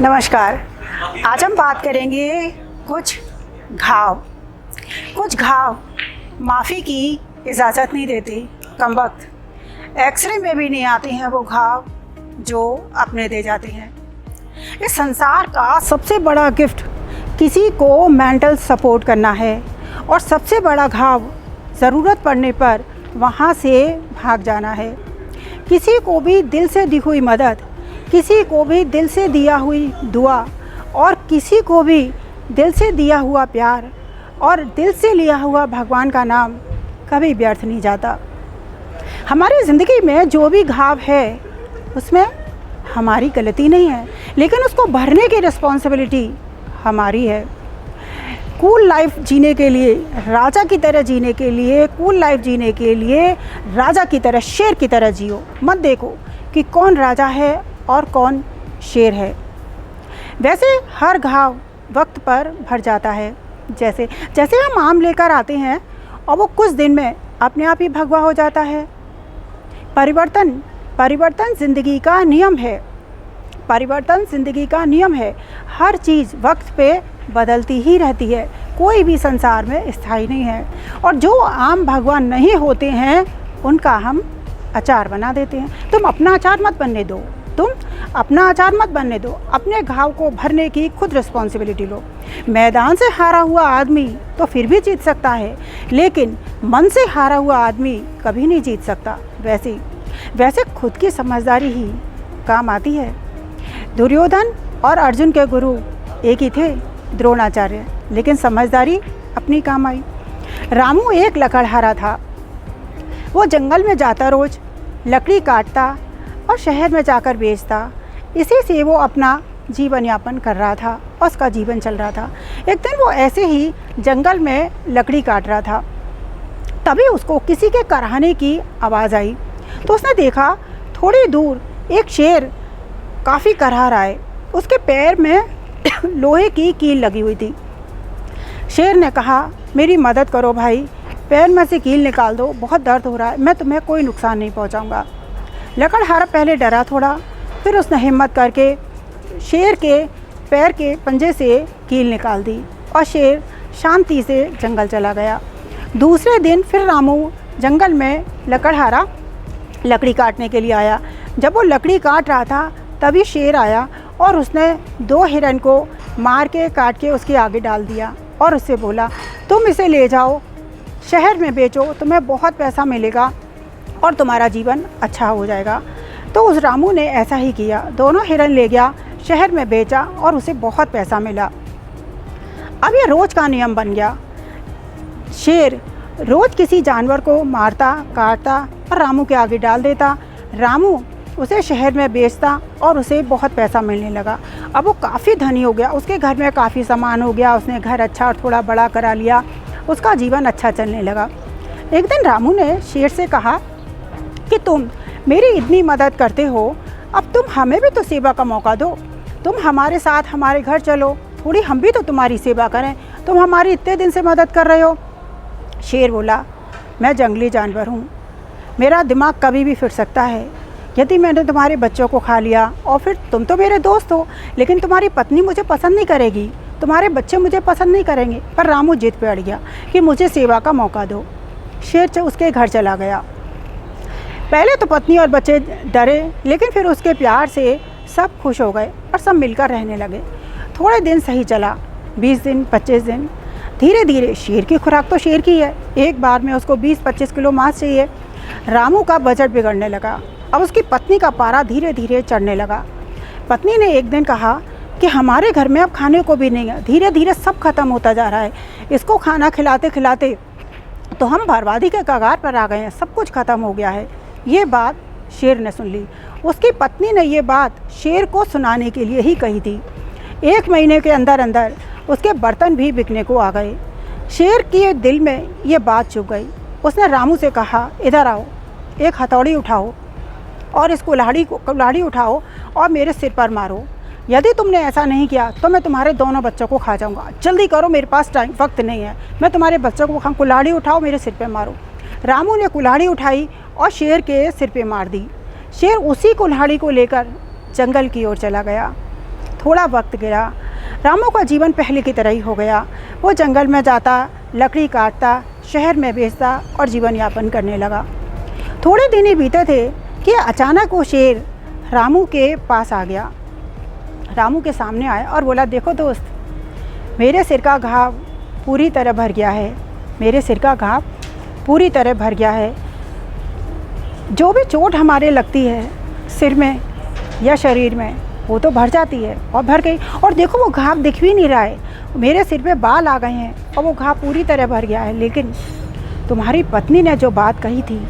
नमस्कार। आज हम बात करेंगे कुछ घाव। कुछ घाव माफ़ी की इजाज़त नहीं देती, कमबख्त एक्सरे में भी नहीं आते हैं वो घाव जो अपने दे जाते हैं। इस संसार का सबसे बड़ा गिफ्ट किसी को मेंटल सपोर्ट करना है और सबसे बड़ा घाव ज़रूरत पड़ने पर वहाँ से भाग जाना है। किसी को भी दिल से दी हुई मदद, किसी को भी दिल से दिया हुई दुआ और किसी को भी दिल से दिया हुआ प्यार और दिल से लिया हुआ भगवान का नाम कभी व्यर्थ नहीं जाता। हमारी ज़िंदगी में जो भी घाव है उसमें हमारी गलती नहीं है, लेकिन उसको भरने की रिस्पॉन्सिबिलिटी हमारी है। कूल लाइफ जीने के लिए, राजा की तरह जीने के लिए, कूल लाइफ जीने के लिए राजा की तरह, शेर की तरह जियो। मत देखो कि कौन राजा है और कौन शेर है। वैसे हर घाव वक्त पर भर जाता है। जैसे जैसे हम आम लेकर आते हैं और वो कुछ दिन में अपने आप ही भगवा हो जाता है। परिवर्तन ज़िंदगी का नियम है। परिवर्तन ज़िंदगी का नियम है। हर चीज़ वक्त पे बदलती ही रहती है। कोई भी संसार में स्थायी नहीं है। और जो आम भगवान नहीं होते हैं उनका हम अचार बना देते हैं। तुम अपना अचार मत बनने दो। तुम अपना अचार मत बनने दो। अपने घाव को भरने की खुद रिस्पॉन्सिबिलिटी लो। मैदान से हारा हुआ आदमी तो फिर भी जीत सकता है, लेकिन मन से हारा हुआ आदमी कभी नहीं जीत सकता। वैसे खुद की समझदारी ही काम आती है। दुर्योधन और अर्जुन के गुरु एक ही थे, द्रोणाचार्य, लेकिन समझदारी अपनी काम आई। रामू एक लकड़हारा था। वो जंगल में जाता, रोज लकड़ी काटता और शहर में जाकर बेचता। इसी से वो अपना जीवन यापन कर रहा था और उसका जीवन चल रहा था। एक दिन वो ऐसे ही जंगल में लकड़ी काट रहा था, तभी उसको किसी के कराहने की आवाज़ आई। तो उसने देखा थोड़ी दूर एक शेर काफ़ी कराह रहा है। उसके पैर में लोहे की कील लगी हुई थी। शेर ने कहा, मेरी मदद करो भाई, पैर में से कील निकाल दो, बहुत दर्द हो रहा है, मैं तुम्हें कोई नुकसान नहीं पहुंचाऊंगा। लकड़हारा पहले डरा थोड़ा, फिर उसने हिम्मत करके शेर के पैर के पंजे से कील निकाल दी और शेर शांति से जंगल चला गया। दूसरे दिन फिर रामू जंगल में लकड़हारा लकड़ी काटने के लिए आया। जब वो लकड़ी काट रहा था तभी शेर आया और उसने 2 हिरन को मार के काट के उसके आगे डाल दिया और उससे बोला, तुम इसे ले जाओ, शहर में बेचो, तुम्हें बहुत पैसा मिलेगा और तुम्हारा जीवन अच्छा हो जाएगा। तो उस रामू ने ऐसा ही किया। दोनों हिरन ले गया, शहर में बेचा और उसे बहुत पैसा मिला। अब ये रोज़ का नियम बन गया। शेर रोज़ किसी जानवर को मारता, काटता और रामू के आगे डाल देता। रामू उसे शहर में बेचता और उसे बहुत पैसा मिलने लगा। अब वो काफ़ी धनी हो गया, उसके घर में काफ़ी सामान हो गया, उसने घर अच्छा और थोड़ा बड़ा करा लिया, उसका जीवन अच्छा चलने लगा। एक दिन रामू ने शेर से कहा कि तुम मेरी इतनी मदद करते हो, अब तुम हमें भी तो सेवा का मौका दो। तुम हमारे साथ हमारे घर चलो, थोड़ी हम भी तो तुम्हारी सेवा करें, तुम हमारी इतने दिन से मदद कर रहे हो। शेर बोला, मैं जंगली जानवर हूँ, मेरा दिमाग कभी भी फिर सकता है। यदि मैंने तुम्हारे बच्चों को खा लिया और फिर तुम तो मेरे दोस्त हो, लेकिन तुम्हारी पत्नी मुझे पसंद नहीं करेगी, तुम्हारे बच्चे मुझे पसंद नहीं करेंगे। पर रामू जिद पे अड़ गया कि मुझे सेवा का मौका दो। शेर उसके घर चला गया। पहले तो पत्नी और बच्चे डरे, लेकिन फिर उसके प्यार से सब खुश हो गए और सब मिलकर रहने लगे। थोड़े दिन सही चला, 20 दिन, 25 दिन। धीरे धीरे शेर की खुराक तो शेर की है, एक बार में उसको 20-25 किलो मांस चाहिए। रामू का बजट बिगड़ने लगा। अब उसकी पत्नी का पारा धीरे धीरे चढ़ने लगा। पत्नी ने एक दिन कहा कि हमारे घर में अब खाने को भी नहीं है, धीरे धीरे सब खत्म होता जा रहा है, इसको खाना खिलाते खिलाते तो हम बर्बादी के कगार पर आ गए हैं, सब कुछ खत्म हो गया है। ये बात शेर ने सुन ली। उसकी पत्नी ने ये बात शेर को सुनाने के लिए ही कही थी। 1 महीने के अंदर अंदर उसके बर्तन भी बिकने को आ गए। शेर के दिल में ये बात चुभ गई। उसने रामू से कहा, इधर आओ, एक हथौड़ी उठाओ और इस कुल्हाड़ी उठाओ और मेरे सिर पर मारो। यदि तुमने ऐसा नहीं किया तो मैं तुम्हारे दोनों बच्चों को खा जाऊंगा। जल्दी करो, मेरे पास वक्त नहीं है, मैं तुम्हारे बच्चों को खाऊं। कुल्हाड़ी उठाओ, मेरे सिर पे मारो। रामू ने कुल्हाड़ी उठाई और शेर के सिर पे मार दी। शेर उसी कुल्हाड़ी को लेकर जंगल की ओर चला गया। थोड़ा वक्त गिरा, रामू का जीवन पहले की तरह ही हो गया। वो जंगल में जाता, लकड़ी काटता, शहर में बेचता और जीवन यापन करने लगा। थोड़े दिन ही बीते थे कि अचानक वो शेर रामू के पास आ गया। रामू के सामने आया और बोला, देखो दोस्त, मेरे सिर का घाव पूरी तरह भर गया है, मेरे सिर का घाव पूरी तरह भर गया है। जो भी चोट हमारे लगती है सिर में या शरीर में, वो तो भर जाती है और भर गई। और देखो वो घाव दिख भी नहीं रहा है, मेरे सिर पे बाल आ गए हैं और वो घाव पूरी तरह भर गया है। लेकिन तुम्हारी पत्नी ने जो बात कही थी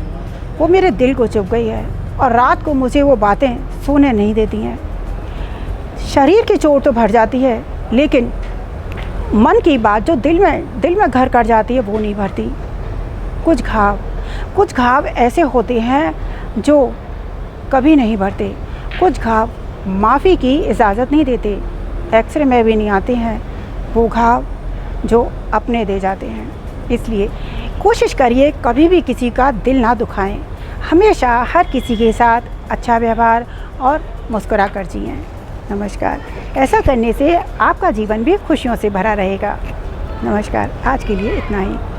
वो मेरे दिल को चुभ गई है और रात को मुझे वो बातें सोने नहीं देती हैं। शरीर की चोट तो भर जाती है, लेकिन मन की बात जो दिल में घर कर जाती है वो नहीं भरती। कुछ घाव ऐसे होते हैं जो कभी नहीं भरते। कुछ घाव माफ़ी की इजाज़त नहीं देते, एक्सरे में भी नहीं आते हैं वो घाव जो अपने दे जाते हैं। इसलिए कोशिश करिए कभी भी किसी का दिल ना दुखाएं। हमेशा हर किसी के साथ अच्छा व्यवहार और मुस्कुरा कर जिएं। नमस्कार। ऐसा करने से आपका जीवन भी खुशियों से भरा रहेगा। नमस्कार। आज के लिए इतना ही।